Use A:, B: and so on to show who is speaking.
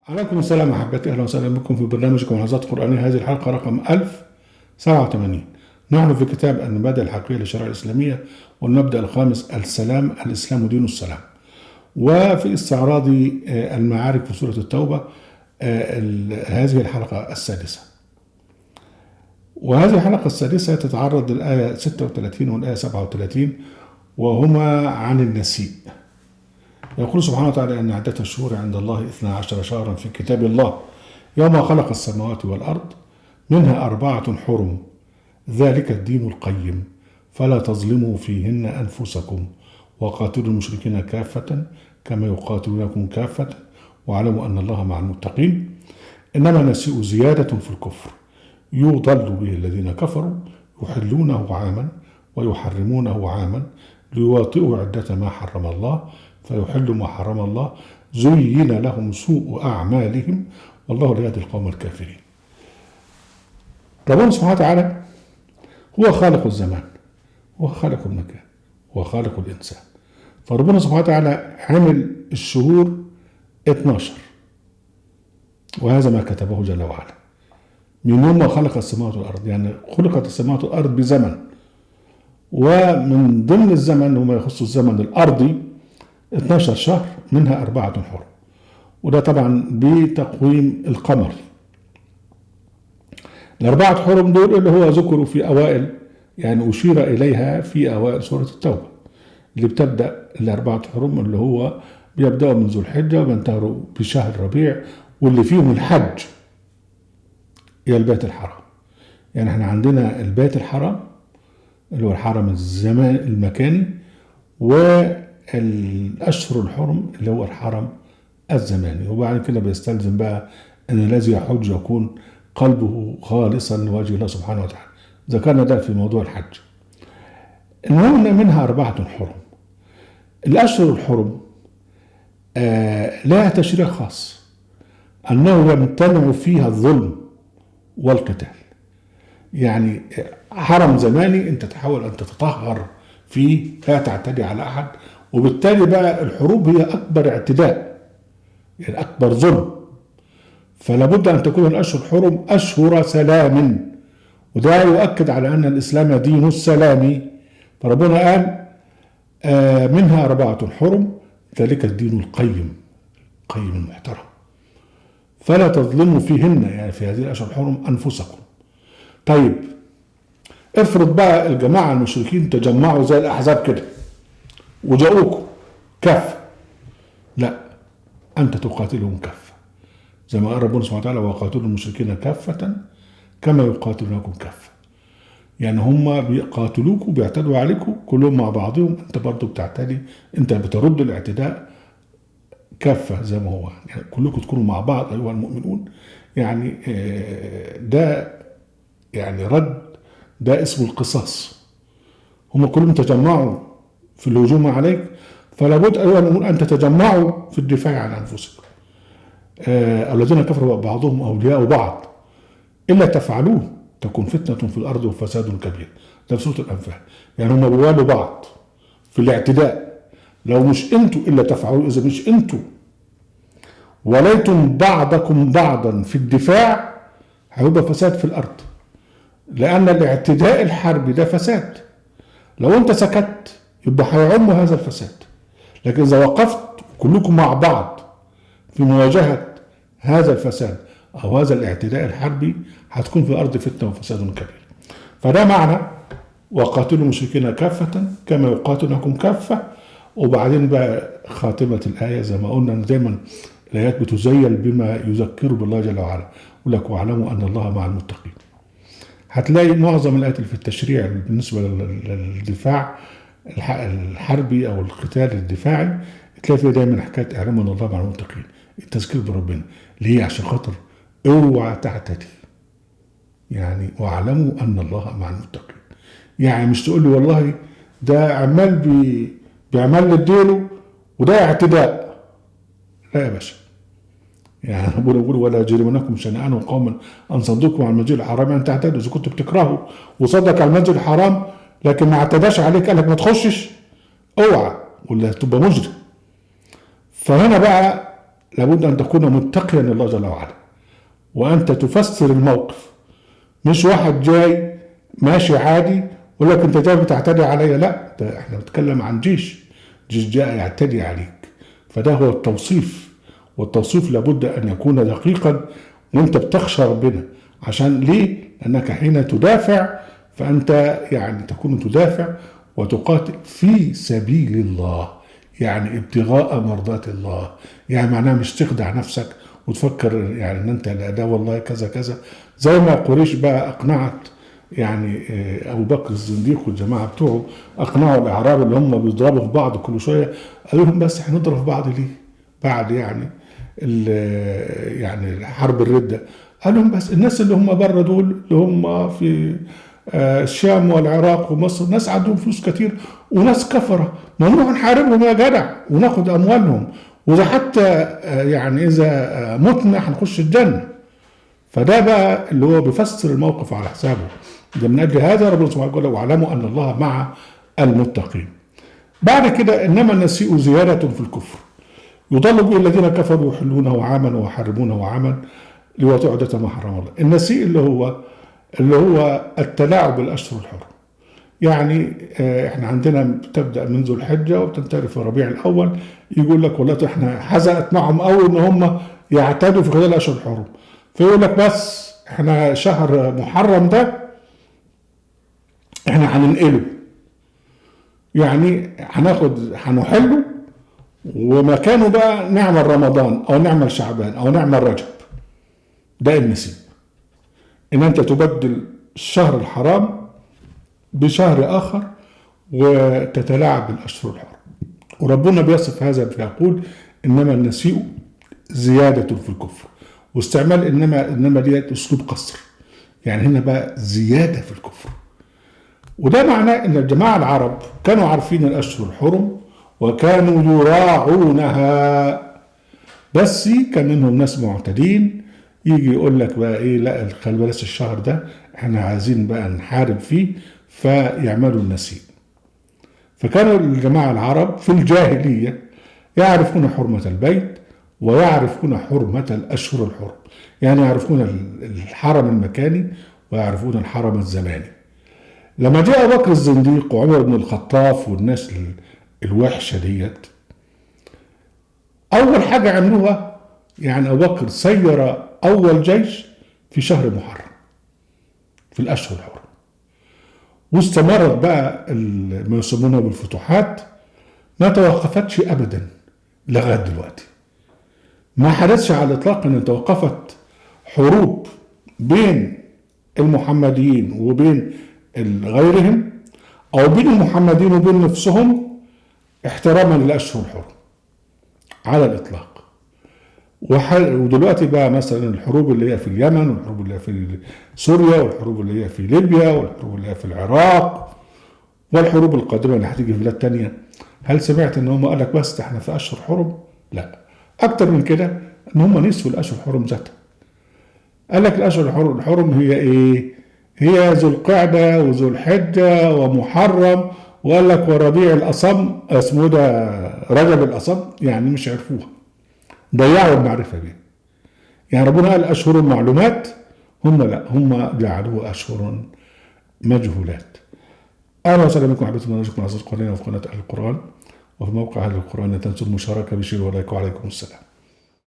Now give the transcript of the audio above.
A: عليكم السلام أحبتي، أهلا وسهلا بكم في برنامجكم ملاحظات قرآنية. هذه الحلقة رقم 1087. نحن في كتاب المبادئ الحقيقية للشريعة الإسلامية، والمبدأ الخامس السلام، الإسلام دين السلام. وفي استعراض المعارك في سورة التوبة هذه الحلقة السادسة. وهذه الحلقة السادسة تتعرض للآية 36 والآية 37، وهما عن النسيء. يقول سبحانه وتعالى أن عدة الشهور عند الله 12 شهرا في كتاب الله يوم خلق السماوات والأرض منها 4 حرم ذلك الدين القيم فلا تظلموا فيهن أنفسكم وقاتلوا المشركين كافة كما يقاتلونكم كافة واعلموا أن الله مع المتقين. إنما النسيء زيادة في الكفر يضل به الذين كفروا يحلونه عاما ويحرمونه عاما ليواطئوا عدة ما حرم الله فيحل ما حرم الله زين لهم سوء أعمالهم والله لا يهدي القوم الكافرين. ربنا سبحانه وتعالى هو خالق الزمان، هو خالق المكان، هو خالق الإنسان. فربنا سبحانه وتعالى عمل الشهور 12، وهذا ما كتبه جل وعلا من يوم ما خلق السماوات والأرض. يعني خلقت السماوات والأرض بزمن، ومن ضمن الزمن وما يخص الزمن الأرضي 12 شهر منها 4 حرم، وده طبعا بتقويم القمر. ال4 حرم دول اللي هو ذكروا في أوائل، يعني أشير إليها في أوائل سورة التوبة، اللي بتبدأ ال4 حرم اللي هو بيبدأوا من ذو الحجة وبينتهوا بشهر ربيع، واللي فيهم الحج إلى البيت الحرام. يعني احنا عندنا البيت الحرام اللي هو الحرم الزمان المكاني، والأشهر الحرم اللي هو الحرم الزماني. وبعد كده بيستلزم بقى أن الذي يحج يكون قلبه خالصا لوجه الله سبحانه وتعالى. ذكرنا ده في موضوع الحج. المهم منها 4 حرم. الأشهر الحرم لها تشريع خاص أنه يمتنع فيها الظلم والقتال. يعني حرم زماني أنت تحاول أن تتطهر فيه، لا تعتدي على أحد، وبالتالي بقى الحروب هي أكبر اعتداء، يعني أكبر ظلم. فلا بد أن تكون الأشهر الحرم أشهر سلام، وده يؤكد على أن الإسلام دين السلام. فربنا قال منها 4 حرم ذلك الدين القيم، القيم المحترم فلا تظلموا فيهن، يعني في هذه الأشهر الحرم أنفسكم. طيب افرض بقى الجماعة المشركين تجمعوا زي الأحزاب كده وجاءوكم كافة، لا، أنت تقاتلهم كافة زي ما قال ربنا سبحانه وتعالى وقاتلوا المشركين كافة كما يقاتلونكم كافة. يعني هم بيقاتلوكم بيعتدوا عليكم كلهم مع بعضهم، انت برضو بتعتدي، انت بترد الاعتداء كافة زي ما هو، يعني كلكم تكونوا مع بعض أيها المؤمنون. يعني ده يعني رد، ده اسمه القصاص. هم كلهم تجمعوا في الهجوم عليك، فلا بد أيها المؤمنون أن تتجمعوا في الدفاع عن أنفسكم. الذين كفروا بعضهم أولياء بعض إلا تفعلوه تكون فتنة في الأرض وفساد كبير. ده في سورة الأنفال. يعني هم بيوالوا بعض في الاعتداء. لو مش انتوا إلا تفعلوا، إذا مش انتوا وليتم بعضكم بعضا في الدفاع هيبقى فساد في الأرض، لأن الاعتداء الحربي ده فساد. لو انت سكت يبقى هيعم هذا الفساد، لكن إذا وقفت كلكم مع بعض في مواجهة هذا الفساد أو هذا الاعتداء الحربي هتكون في الأرض فتنة وفساد كبير. فده معنى وقاتلوا المشركين كافة كما يقاتلونكم كافة. وبعدين بقى خاتمة الآية زي ما قلنا دايما الآيات بتزيل بما يذكر بالله جل وعلا، يقول لك واعلموا أن الله مع المتقين. هتلاقي معظم الآيات اللي في التشريع بالنسبة للدفاع الحربي أو القتال الدفاعي تلاقي فيها دايما حكاية اعلموا أن الله مع المتقين، التذكير بربنا. ليه؟ عشان خاطر اوعى تعتدي، يعني واعلموا أن الله مع المتقين. يعني مش تقول لي والله ده عمال بيعمل للديله وده اعتداء، لا يا باشا. يعني ربنا بيقول ولا يجرمنكم شنآن قوما ان صدوكم عن المسجد الحرام ان تعتدوا. اذا كنت بتكرهوا وصدك على المسجد الحرام لكن ما اعتداش عليك قال لك ما تخشش، اوعى ولا تبقى مجرم. فهنا بقى لابد أن تكون متقيا لله جل وعلا، وأنت تفسر الموقف. مش واحد جاي ماشي عادي يقول لك أنت جاي بتعتدي عليا، لا، ده احنا بنتكلم عن جيش جاء يعتدي عليك. فده هو التوصيف، والتوصيف لابد أن يكون دقيقا، وأنت بتخشى ربنا. عشان ليه؟ لأنك حين تدافع فأنت يعني تكون تدافع وتقاتل في سبيل الله، يعني ابتغاء مرضات الله. يعني معناها مش تخدع نفسك وتفكر يعني ان انت لا، ده والله كذا كذا، زي ما قريش بقى اقنعت يعني ابو بكر الزنديق والجماعه بتوعه، اقنعوا الاعراب اللي هم بيضربوا في بعض كل شويه، قالوا لهم بس احنا نضرب في بعض ليه؟ بعد يعني يعني حرب الرده، قال لهم بس الناس اللي هم بره دول اللي هم في الشام والعراق ومصر ناس عندهم فلوس كتير وناس كفره، ما نروح نحاربهم يا جدع وناخد اموالهم، واذا حتى يعني اذا متنا هنخش الجنه. فده بقى اللي هو بيفسر الموقف على حسابه. ده من اجل هذا ربنا سبحانه وتعالى واعلموا ان الله مع المتقين. بعد كده انما النسيء زياده في الكفر يضل به الذين كفروا يحلونه عاما ويحرمونه عاما ليوطئوا عدة ما حرم الله. النسيء اللي هو التلاعب بالاشهر الحرم. يعني احنا عندنا بتبدا من ذو الحجه وبتنتهي في ربيع الاول، يقول لك والله احنا حزقت معهم قوي ان هم يعتدوا في خلال الاشهر الحرم، فيقول لك بس احنا شهر محرم ده احنا هننقله، يعني هنحله ومكانه بقى نعمل رمضان او نعمل شعبان او نعمل رجب. ده النسيب، ان انت تبدل الشهر الحرام بشهر اخر وتتلاعب بالاشهر الحرام. وربنا بيصف هذا فيقول انما النسيء زياده في الكفر، واستعمال انما ديت اسلوب قصر، يعني هنا بقى زياده في الكفر. وده معناه ان الجماعه العرب كانوا عارفين الاشهر الحرم وكانوا يراعونها، بس كان منهم ناس معتدين يجي يقول لك بقى ايه، لا خلي بلاش الشهر ده احنا عايزين بقى نحارب فيه، فيعملوا النسيء. فكانوا الجماعة العرب في الجاهلية يعرفون حرمة البيت ويعرفون حرمة الأشهر الحرم، يعني يعرفون الحرم المكاني ويعرفون الحرم الزماني. لما جاء أبو بكر الزنديق وعمر بن الخطاب والناس الوحشة ديت، أول حاجة عملوها يعني أبو بكر سير أول جيش في شهر محرم في الأشهر الحرم، واستمرت بقى ما يسمونه بالفتوحات، ما توقفتش أبدا لغاية دلوقتي. ما حدثش على الإطلاق أن توقفت حروب بين المحمديين وبين غيرهم، أو بين المحمديين وبين نفسهم احتراما للأشهر الحرم على الإطلاق. ودلوقتي بقى مثلا الحروب اللي هي في اليمن، والحروب اللي هي في سوريا، والحروب اللي هي في ليبيا، والحروب اللي هي في العراق، والحروب القادمة اللي هتيجي في بلاد تانية، هل سمعت ان هم قال لك بس احنا في اشهر حرم؟ لا، اكتر من كده ان هم نسوا الاشهر الحرم ذاتها. قال لك الاشهر الحرم هي ايه؟ هي ذو القعدة وذو الحجة ومحرم، وقال لك وربيع الاصم اسمه ده رجب الاصم، يعني مش عرفوها، ضيعوا المعرفة دي. يعني ربنا قال أشهر معلومات، هم لا، هم جعلوه أشهر مجهولات. أهلا وسهلا بكم حبيبتي مناجكم عزيز القرآن وفي قناة أهل القرآن وفي موقع أهل القرآن. لا تنسوا المشاركة بشير ولايك، وعليكم السلام.